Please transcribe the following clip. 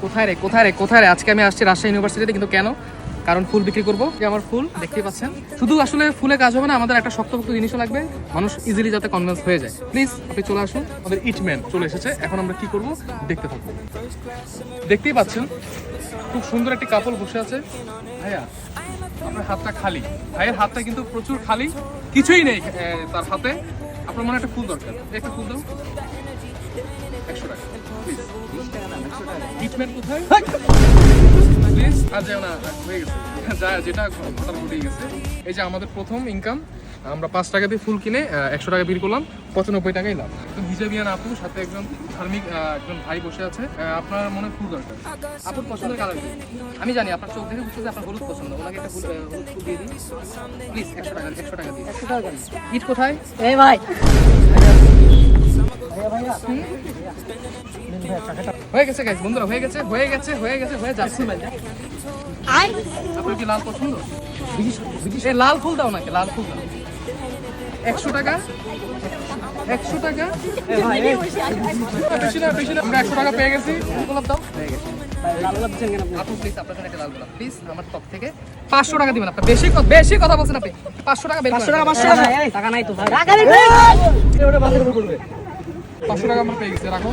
কোথায় রে আজকে আমি আসছি রাজশাহী ইউনিভার্সিটিতে, কিন্তু কেন? কারণ ফুল বিক্রি করবো। আমার ফুল দেখতেই পাচ্ছেন। শুধু আসলে ফুলে কাজ হবে না, আমাদের একটা শক্তপোক্ত জিনিসও লাগবে, মানুষ ইজিলি যাতে কনভিন্স হয়ে যায়। প্লিজ আপনি চলে আসুন। আমাদের ইটম্যান চলে এসেছে, এখন আমরা কি করব দেখতে থাকবো। দেখতেই পাচ্ছেন খুব সুন্দর একটি কাপল বসে আছে। ভাইয়া আপনার হাতটা খালি, ভাইয়ের হাতটা কিন্তু প্রচুর খালি, কিছুই নেই তার হাতে। আপনার মনে একটা ফুল দরকার, একটা ফুল দাও। 100 টাকা প্লিজ। ইটম্যান কোথায়? প্লিজ আর যাও না, হয়ে গেছে যা, যেটা ঘটার ঘটেই গেছে। এই যে আমাদের প্রথম ইনকাম, আমরা 5 টাকা দিয়ে ফুল কিনে 100 টাকা বিক্রি করলাম, 95 টাকাই লাভ। একদম হিজাবিয়ান আপু, সাথে একজন ধার্মিক একজন ভাই বসে আছে। আপনার মনে ফুল দরকার, আপুর পছন্দের কালার কি? আমি জানি আপনার চোখ দেখে বুঝতে যে আপনার হলুদ পছন্দ, ওনাকে একটা হলুদ ফুল দিয়ে দিন প্লিজ। 100 টাকা, 100 টাকা দিন। 100 টাকা। ইট কোথায়? এই ভাই হয়ে গেছে গাইস, বন্ধুরা হয়ে গেছে হয়ে যাচ্ছে। আপনার কি লাল পছন্দ? এই লাল ফুল দাও নাকি, লাল ফুল দাও। 100 টাকা, 100 টাকা। বেশি না আমরা 100 টাকা পেয়ে গেছি। গোলাপ দাও। লাল লাল দিচ্ছেন কেন আপনি? আপু প্লিজ আপনার জন্য একটা লাল গোলাপ প্লিজ, আমার টপ থেকে 500 টাকা দিবেন। আপনি বেশি কথা বলছেন আপনি। 500 টাকা বের করেন। 500 টাকা 500 টাকা। এই টাকা নাই তো ভাই। টাকা নেই। 500 টাকা আমরা পেয়ে গেছি, রাখো।